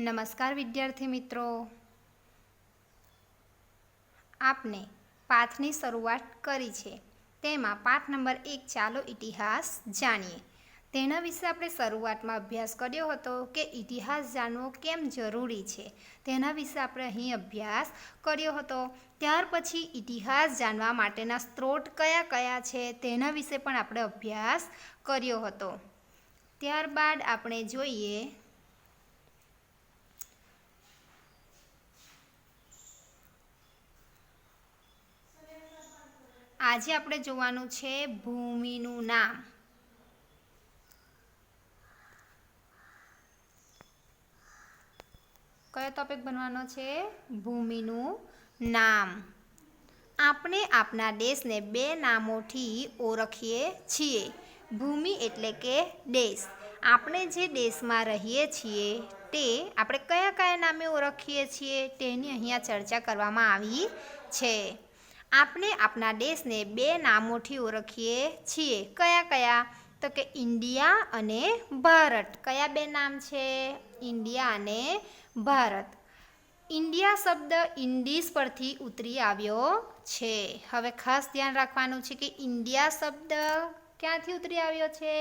નમસ્કાર વિદ્યાર્થી મિત્રો, આપને પાઠની શરૂઆત કરી છે. તેમાં પાઠ નંબર 1 ચાલો ઇતિહાસ જાણીએ. તેના વિશે આપણે શરૂઆતમાં અભ્યાસ કર્યો હતો કે ઇતિહાસ જાણવો કેમ જરૂરી છે. તેના વિશે આપણે અહીં અભ્યાસ કર્યો હતો. ત્યાર પછી ઇતિહાસ જાણવા માટેના સ્ત્રોત કયા કયા છે તેના વિશે પણ આપણે અભ્યાસ કર્યો હતો. ત્યારબાદ આપણે જોઈએ આજે આપણે જોવાનું છે ભૂમિનું નામ. કયો ટોપિક બનવાનો છે? ભૂમિનું નામ. આપણે આપણા દેશને બે નામોથી ઓળખીએ છીએ. ભૂમિ એટલે કે દેશ. આપણે જે દેશમાં રહીએ છીએ તે આપણે કયા કયા નામે ઓળખીએ છીએ તેની અહીંયા ચર્ચા કરવામાં આવી છે. આપણે આપણા દેશને બે નામોથી ઓળખીએ છીએ. કયા કયા? તો કે ઇન્ડિયા અને ભારત. કયા બે નામ છે? ઇન્ડિયા અને ભારત. ઇન્ડિયા શબ્દ ઇન્ડિઝ પરથી ઉતરી આવ્યો છે. હવે ખાસ ધ્યાન રાખવાનું છે કે ઇન્ડિયા શબ્દ ક્યાંથી ઉતરી આવ્યો છે?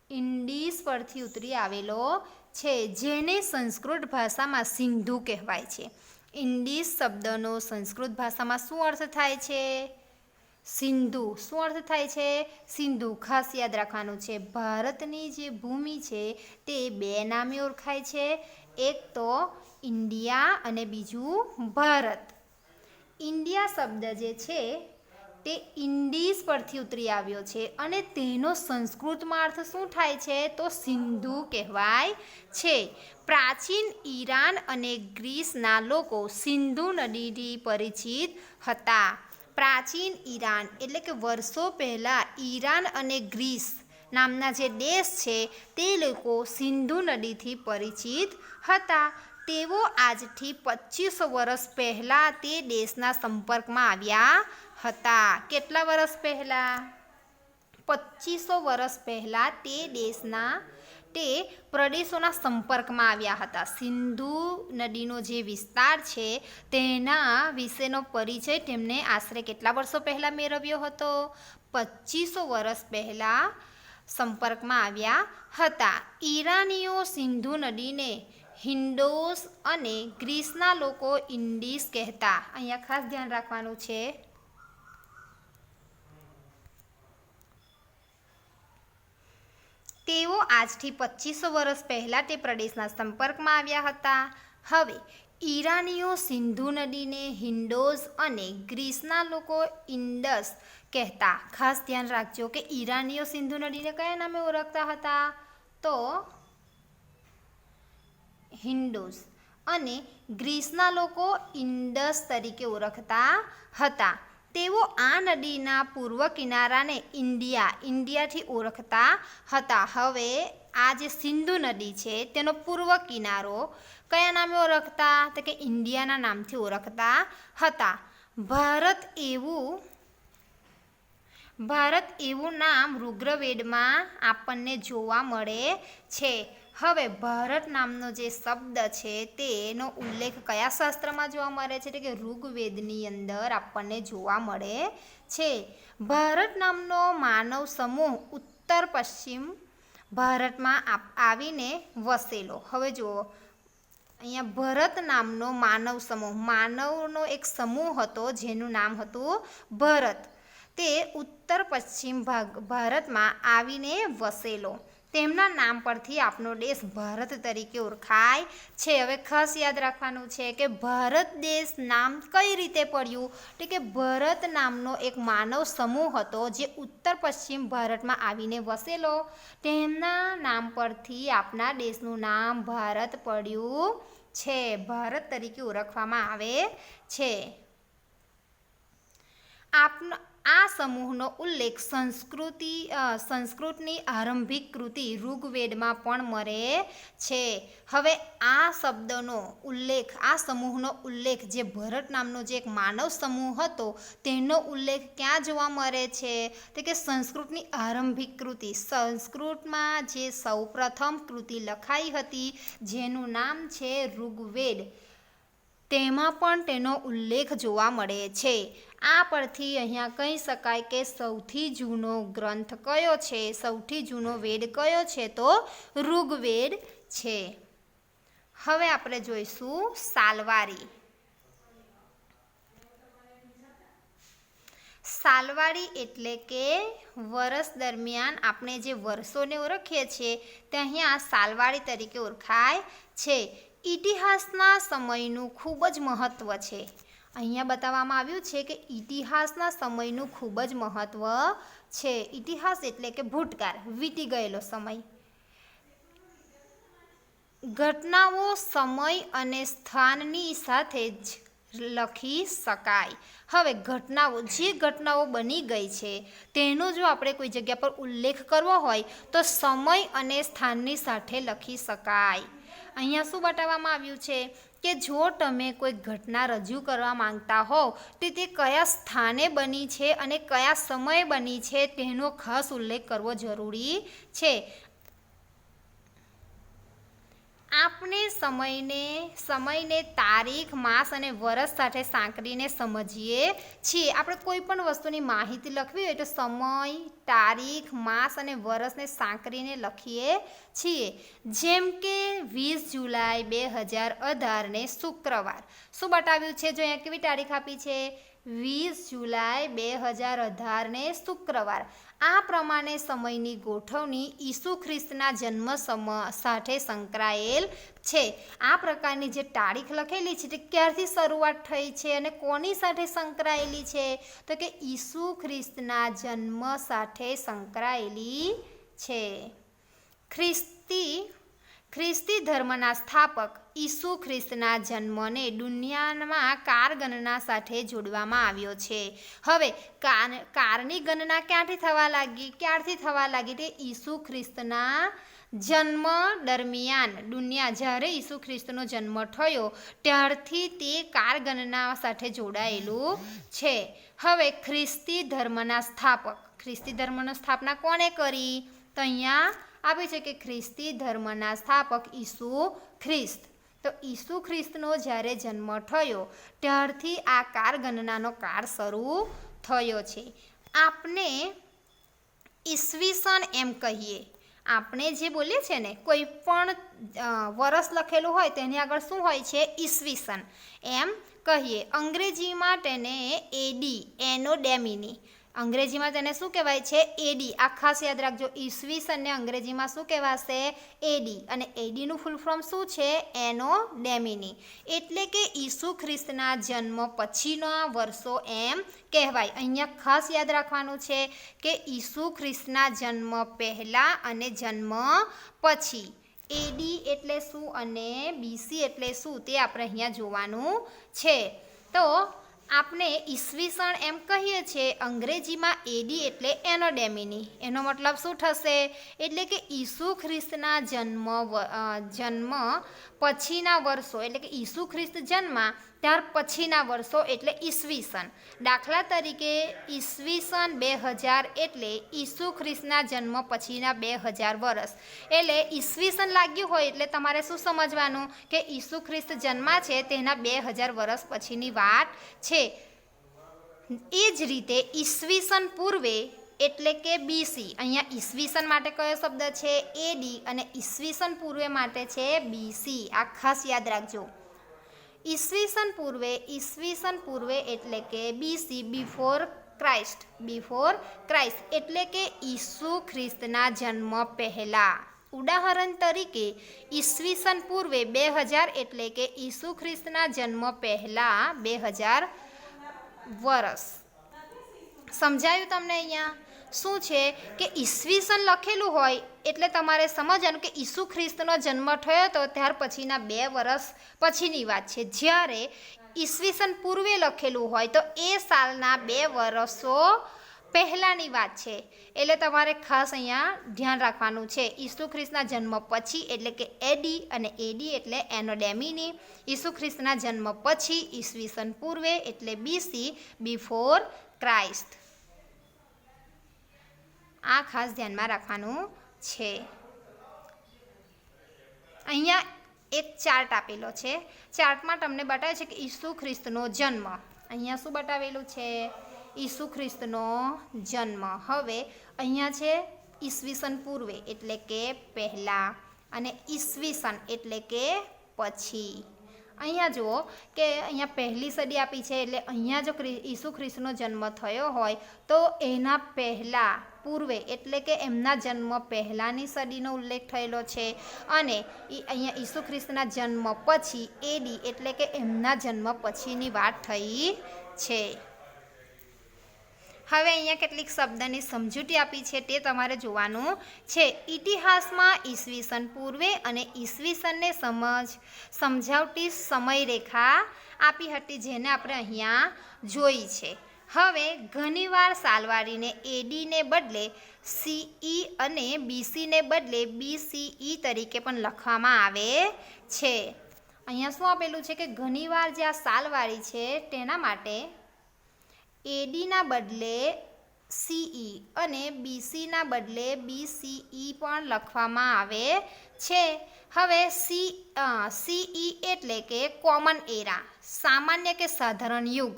ઇન્ડિઝ પરથી ઉતરી આવેલો છે, જેને સંસ્કૃત ભાષામાં સિંધુ કહેવાય છે. ઇન્ડિઝ શબ્દનો સંસ્કૃત ભાષામાં શું અર્થ થાય છે? સિંધુ. શું અર્થ થાય છે? સિંધુ. ખાસ યાદ રાખવાનું છે. ભારતની જે ભૂમિ છે તે બે નામે ઓળખાય છે. એક તો ઇન્ડિયા અને બીજું ભારત. ઇન્ડિયા શબ્દ જે છે તે ઇન્ડિઝ પરથી ઉતરી આવ્યો છે અને તેનો સંસ્કૃતમાં અર્થ શું થાય છે? તો સિંધુ કહેવાય છે. પ્રાચીન ઈરાન અને ગ્રીસના લોકો સિંધુ નદીથી પરિચિત હતા. પ્રાચીન ઈરાન એટલે કે વર્ષો પહેલાં ઈરાન અને ગ્રીસ નામના જે દેશ છે તે લોકો સિંધુ નદીથી પરિચિત હતા. તેઓ આજથી 2500 વર્ષ પહેલાં તે દેશના સંપર્કમાં આવ્યા હતા. કેટલા વર્ષ પહેલાં? 2500 વર્ષ પહેલાં તે પ્રદેશોના સંપર્કમાં આવ્યા હતા. સિંધુ નદીનો જે વિસ્તાર છે તેના વિશેનો પરિચય તેમણે આશરે કેટલા વર્ષો પહેલાં મેળવ્યો હતો? 2500 વર્ષ પહેલાં સંપર્કમાં આવ્યા હતા. ઈરાનીઓ સિંધુ નદીને હિન્ડોસ અને ગ્રીસના લોકો ઇન્ડિસ કહેતા. અહીંયા ખાસ ધ્યાન રાખવાનું છે. તેઓ આજથી 2500 વર્ષ પહેલાં તે પ્રદેશના સંપર્કમાં આવ્યા હતા. હવે ઈરાનીઓ સિંધુ નદીને હિન્ડોસ અને ગ્રીસના લોકો ઇન્ડસ કહેતા. ખાસ ધ્યાન રાખજો કે ઈરાનીઓ સિંધુ નદીને કયા નામે ઓળખતા હતા? તો હિન્ડોસ અને ગ્રીસના લોકો ઇન્ડસ તરીકે ઓળખતા હતા. તેઓ આ નદીના પૂર્વ કિનારાને ઇન્ડિયાથી ઓળખતા હતા. હવે આ જે સિંધુ નદી છે તેનો પૂર્વ કિનારો કયા નામે ઓળખતા? તો કે ઇન્ડિયાના નામથી ઓળખતા હતા. ભારત એવું નામ ઋગ્વેદમાં આપણને જોવા મળે છે. હવે ભારત નામનો જે શબ્દ છે તેનો ઉલ્લેખ કયા શાસ્ત્રમાં જોવા મળે છે? કે ઋગ્વેદની અંદર આપણને જોવા મળે છે. ભારત નામનો માનવ સમૂહ ઉત્તર પશ્ચિમ ભારતમાં આવીને વસેલો. હવે જુઓ અહીંયા ભરત નામનો માનવનો એક સમૂહ હતો જેનું નામ હતું ભરત. તે ઉત્તર પશ્ચિમ ભારતમાં આવીને વસેલો. તેમના નામ પરથી આપણો દેશ ભારત તરીકે ઓળખાય છે. હવે ખાસ યાદ રાખવાનું છે કે ભારત દેશ નામ કઈ રીતે પડ્યું? તો કે ભરત નામનો એક માનવ સમૂહ હતો જે ઉત્તર પશ્ચિમ ભારતમાં આવીને વસેલો. તેમના નામ પરથી આપણા દેશનું નામ ભારત પડ્યું છે. ભારત તરીકે ઓળખવામાં આવે છે. આ સમૂહનો ઉલ્લેખ સંસ્કૃતની આરંભિક કૃતિ ઋગ્વેદમાં પણ મળે છે. હવે આ શબ્દનો ઉલ્લેખ, આ સમૂહનો ઉલ્લેખ જે ભરત નામનો જે એક માનવ સમૂહ હતો તેનો ઉલ્લેખ ક્યાં જોવા મળે છે? તો કે સંસ્કૃતની આરંભિક કૃતિ, સંસ્કૃતમાં જે સૌપ્રથમ કૃતિ લખાઈ હતી જેનું નામ છે ઋગ્વેદ, તેમાં પણ તેનો ઉલ્લેખ જોવા મળે છે. આ પરથી અહીંયા કહી શકાય કે સૌથી જૂનો ગ્રંથ કયો છે? સૌથી જૂનો વેદ કયો છે? તો ઋગ્વેદ છે. હવે આપણે જોઈશું સાલવારી. સાલવારી એટલે કે વર્ષ દરમિયાન આપણે જે વર્ષોને ઓળખીએ છીએ તે અહીંયા સાલવારી તરીકે ઓળખાય છે. ઇતિહાસના સમયનું ખૂબ જ મહત્ત્વ છે. અહીંયા બતાવવામાં આવ્યું છે કે ઇતિહાસના સમયનું ખૂબ જ મહત્ત્વ છે. ઇતિહાસ એટલે કે ભૂતકાળ, વીતી ગયેલો સમય. ઘટનાઓ સમય અને સ્થાનની સાથે જ લખી શકાય. હવે જે ઘટનાઓ બની ગઈ છે તેનો જો આપણે કોઈ જગ્યા પર ઉલ્લેખ કરવો હોય તો સમય અને સ્થાનની સાથે લખી શકાય. અહીંયા શું બતાવવામાં આવ્યું છે કે જો તમે કોઈ ઘટના રજૂ કરવા માંગતા હોવ તો તે કયા સ્થાને બની છે અને કયા સમયે બની છે તેનો ખાસ ઉલ્લેખ કરવો જરૂરી છે. આપણે સમયને તારીખ, માસ અને વર્ષ સાથે સાંકળીને સમજીએ છીએ. આપણે કોઈ પણ વસ્તુની માહિતી લખવી હોય તો સમય, તારીખ, માસ અને વર્ષને સાંકળીને લખીએ છીએ. જેમ કે 20 જુલાઈ 2018 શુક્રવાર. શું બતાવ્યું છે? જો અહીંયા કેવી તારીખ આપી છે? 20 જુલાઈ 2018 શુક્રવાર. આ પ્રમાણે સમયની ગોઠવણી ઈસુ ખ્રિસ્તના જન્મ સાથે સંકળાયેલ છે. આ પ્રકારની જે તારીખ લખેલી છે તે ક્યારથી શરૂઆત થઈ છે અને કોની સાથે સંકળાયેલી છે? તો કે ઈસુ ખ્રિસ્તના જન્મ સાથે સંકળાયેલી છે. ખ્રિસ્તી ધર્મના સ્થાપક ઈસુ ખ્રિસ્તના જન્મને દુનિયામાં કાળગણના સાથે જોડવામાં આવ્યો છે. હવે કાળની ગણના ક્યારથી થવા લાગી? તે ઈસુ ખ્રિસ્તના જન્મ દરમિયાન જ્યારે ઈસુ ખ્રિસ્તનો જન્મ થયો ત્યારથી તે કાળગણના સાથે જોડાયેલું છે. હવે ખ્રિસ્તી ધર્મની સ્થાપના કોણે કરી? તો અહીંયા આપે છે કે ખ્રિસ્તી ધર્મના સ્થાપક ઈસુ ખ્રિસ્ત. તો ઈસુ ખ્રિસ્તનો જ્યારે જન્મ થયો ત્યારથી આ કાળગણનાનો કાળ શરૂ થયો છે. આપણે ઈસવીસન એમ કહીએ. આપણે જે બોલીએ છીએ ને કોઈ પણ વર્ષ લખેલું હોય તેની આગળ શું હોય છે? ઈસવીસન એમ કહીએ. અંગ્રેજીમાં તેને એડી, એનો ડેમિની, અંગ્રેજીમાં તેને શું કહેવાય છે? એડી. આ ખાસ યાદ રાખજો, ઈસવીસનને અંગ્રેજીમાં શું કહેવાશે? એડી. અને એડીનું ફૂલ ફોર્મ શું છે? એનો ડેમિની. એટલે કે ઈસુ ખ્રિસ્તના જન્મ પછીના વર્ષો એમ કહેવાય. અહીંયા ખાસ યાદ રાખવાનું છે કે ઈસુ ખ્રિસ્તના જન્મ પહેલાં અને જન્મ પછી. એડી એટલે શું અને બીસી એટલે શું તે આપણે અહીંયા જોવાનું છે. તો આપણે ઈસવીસન એમ કહીએ છીએ. અંગ્રેજીમાં એડી એટલે એનો ડેમિની. એનો મતલબ શું થશે? એટલે કે ઈસુ ખ્રિસ્તના જન્મ પછીના વર્ષો, એટલે કે ઈસુ ખ્રિસ્ત જન્મા ત્યાર પછીના વર્ષો એટલે ઈસવીસન. દાખલા તરીકે ઈસવીસન 2000 એટલે ઈસુ ખ્રિસ્તના જન્મ પછીના 2000 વર્ષ. એટલે ઈસવીસન લાગ્યું હોય એટલે તમારે શું સમજવાનું કે ઈસુ ખ્રિસ્ત જન્મા છે તેના 2000 વર્ષ પછીની વાત છે. એ જ રીતે ઈસવીસન પૂર્વે એટલે કે બીસી. અહીંયા ઈસવીસન માટે કયો શબ્દ છે? એડી. અને ઈસવીસન પૂર્વે માટે છે બીસી. આ ખાસ યાદ રાખજો. ઈસવીસન પૂર્વે એટલે કે બીસી, બિફોર ક્રાઇસ્ટ એટલે કે ઈસુ ખ્રિસ્તના જન્મ પહેલા. ઉદાહરણ તરીકે ઈસવીસન પૂર્વે 2000 એટલે કે ઈસુ ખ્રિસ્તના જન્મ પહેલા 2000 વર્ષ. સમજાયું તમને અહીંયા? શું છે કે ઈસવીસન લખેલું હોય એટલે તમારે સમજવાનું કે ઈસુ ખ્રિસ્તનો જન્મ થયો હતો ત્યાર પછીના 2 વર્ષ પછીની વાત છે. જ્યારે ઈસવીસન પૂર્વે લખેલું હોય તો એ સાલના 2 વર્ષો પહેલાંની વાત છે. એટલે તમારે ખાસ અહીંયા ધ્યાન રાખવાનું છે. ઈસુ ખ્રિસ્તના જન્મ પછી એટલે કે એડી, અને એડી એટલે એનો ડેમિની. ઈસુ ખ્રિસ્તના જન્મ પછી ઈસવીસન પૂર્વે એટલે બીસી, બિફોર ક્રાઇસ્ટ. આ ખાસ ધ્યાનમાં રાખવાનું છે. અહીંયા એક ચાર્ટ આપેલો છે. ચાર્ટમાં તમને બતાવે છે કે ઈસુ ખ્રિસ્તનો જન્મ. અહીંયા શું બતાવેલું છે? ઈસુ ખ્રિસ્તનો જન્મ. હવે અહીંયા છે ઈસવીસન પૂર્વે એટલે કે પહેલાં, અને ઈસવીસન એટલે કે પછી. અહીંયા જુઓ કે અહીંયા પહેલી સદી આપી છે એટલે અહીંયા જો ઈસુ ખ્રિસ્તનો જન્મ થયો હોય તો એના પહેલાં પૂર્વે એટલે કે એમના જન્મ પહેલાંની સદીનો ઉલ્લેખ થયેલો છે, અને અહીંયા ઈસુ ખ્રિસ્તના જન્મ પછી એડી એટલે કે એમના જન્મ પછીની વાત થઈ છે. હવે અહીંયા કેટલીક શબ્દની સમજૂતી આપી છે તે તમારે જોવાનું છે. ઇતિહાસમાં ઈસવીસન પૂર્વે અને ઈસવીસનને સમજાવતી સમયરેખા આપી હતી, જેને આપણે અહીંયા જોઈ છે. હવે ઘણીવાર સાલવારીને એડીને બદલે સીઈ અને બીસીને બદલે બીસીઈ તરીકે પણ લખવામાં આવે છે. અહીંયા શું આપેલું છે કે ઘણીવાર જે આ સાલવારી છે તેના માટે એડીના બદલે સીઈ અને બીસીના બદલે બીસીઈ પણ લખવામાં આવે છે. હવે સીઈ એટલે કે કોમન એરા, સામાન્ય કે સાધારણ યુગ.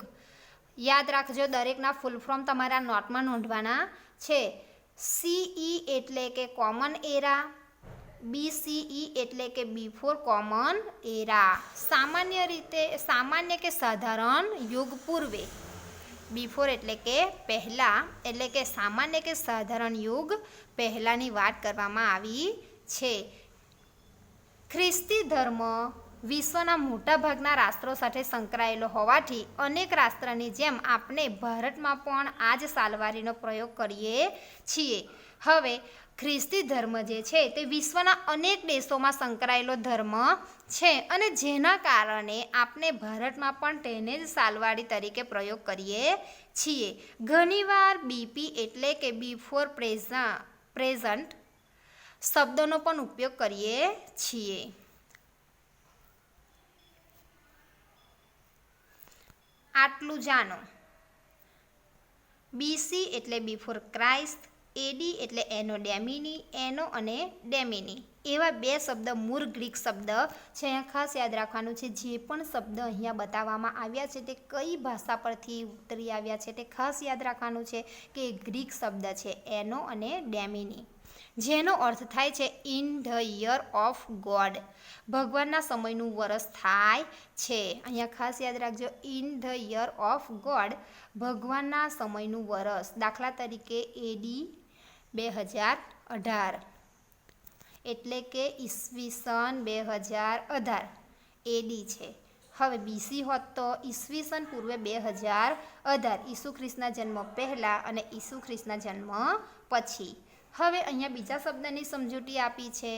યાદ રાખજો, દરેકના ફૂલ ફોર્મ તમારા નોટમાં નોંધવાના છે. સીઈ એટલે કે કોમન એરા, બીસીઈ એટલે કે બિફોર કોમન એરા. સામાન્ય કે સાધારણ યુગ પૂર્વે. બિફોર એટલે કે પહેલાં, એટલે કે સામાન્ય કે સાધારણ યુગ પહેલાંની વાત કરવામાં આવી છે. ખ્રિસ્તી ધર્મ વિશ્વના મોટાભાગના રાષ્ટ્રો સાથે સંકળાયેલો હોવાથી અનેક રાષ્ટ્રની જેમ આપણે ભારતમાં પણ આ જ સાલવારીનો પ્રયોગ કરીએ છીએ. હવે ખ્રિસ્તી ધર્મ જે છે તે વિશ્વના અનેક દેશોમાં સંકળાયેલો ધર્મ છે, અને જેના કારણે આપણે ભારતમાં પણ તેને જ સાલવારી તરીકે પ્રયોગ કરીએ છીએ. ઘણીવાર બીપી એટલે કે બિફોર પ્રેઝન્ટ શબ્દનો પણ ઉપયોગ કરીએ છીએ. આટલું જાણો. બીસી એટલે બિફોર ક્રાઇસ્ટ, એડી એટલે એનો ડેમિની, એનો અને ડેમિની એવા 2 શબ્દ મૂળ ગ્રીક શબ્દ છે. અહીંયા ખાસ યાદ રાખવાનું છે, જે પણ શબ્દ અહીંયા બતાવવામાં આવ્યા છે તે કઈ ભાષા પરથી ઉતરી આવ્યા છે તે ખાસ યાદ રાખવાનું છે કે ગ્રીક શબ્દ છે એનો અને ડેમિની, જેનો અર્થ થાય છે in the year of God, ભગવાનના સમયનું વરસ થાય છે. અહીંયા ખાસ યાદ રાખજો, in the year of God, ભગવાનના સમયનું વરસ. દાખલા તરીકે એડી 2018 એટલે કે ઈસવીસન 2018 એડી છે. હવે બીસી હોત તો ઈસવીસન પૂર્વે 2018, ઈસુ ખ્રિસ્તના જન્મ પહેલાં અને ઈસુ ખ્રિસ્તના જન્મ પછી. હવે અહીંયા બીજા શબ્દની સમજૂતી આપી છે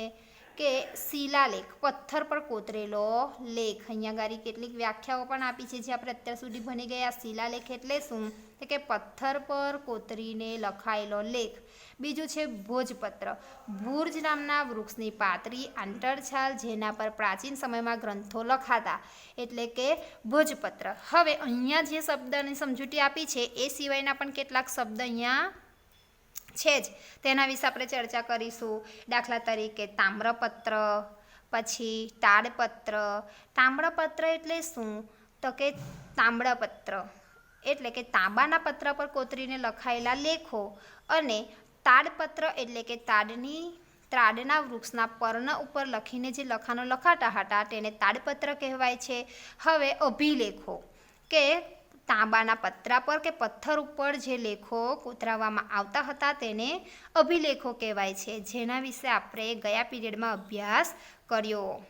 કે શિલાલેખ, પથ્થર પર કોતરેલો લેખ. અહીંયા ગાડી કેટલીક વ્યાખ્યાઓ પણ આપી છે જે આપણે અત્યાર સુધી ભણી ગયા. શિલાલેખ એટલે શું? તો કે પથ્થર પર કોતરીને લખાયેલો લેખ. બીજું છે ભોજપત્ર, ભુર્જ નામના વૃક્ષની પાતળી આંતરછાલ જેના પર પ્રાચીન સમયમાં ગ્રંથો લખાતા, એટલે કે ભોજપત્ર. હવે અહીંયા જે શબ્દની સમજૂતી આપી છે એ સિવાયના પણ કેટલાક શબ્દ અહીંયા છે જ, તેના વિશે આપણે ચર્ચા કરીશું. દાખલા તરીકે તામ્રપત્ર, પછી તાડપત્ર. તામ્રપત્ર એટલે શું? તો કે તાંબડાપત્ર એટલે કે તાંબાના પત્ર પર કોતરીને લખાયેલા લેખો, અને તાડપત્ર એટલે કે તાડના વૃક્ષના પર્ણ ઉપર લખીને જે લખાણો લખાતા હતા તેને તાડપત્ર કહેવાય છે. હવે અભિલેખો કે તાંબાના પત્રા પર કે પથ્થર ઉપર જે લેખો કોતરાવવામાં આવતા હતા તેને અભિલેખો કહેવાય છે, જેના વિશે આપણે ગયા પીરિયડમાં અભ્યાસ કર્યો.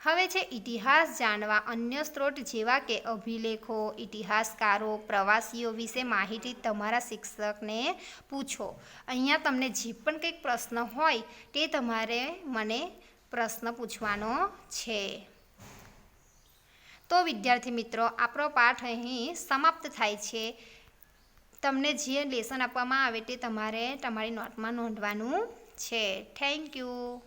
હવે છે ઇતિહાસ જાણવા અન્ય સ્ત્રોત જેવા કે અભિલેખો, ઇતિહાસકારો, પ્રવાસીઓ વિશે માહિતી તમારા શિક્ષકને પૂછો. અહીંયા તમને જે પણ કંઈક પ્રશ્ન હોય તે તમારે મને પ્રશ્ન પૂછવાનો છે. તો વિદ્યાર્થી મિત્રો, આપણો પાઠ અહીં સમાપ્ત થાય છે. તમને જે લેસન આપવામાં આવે તે તમારે તમારી નોટમાં નોંધવાનું છે. Thank you.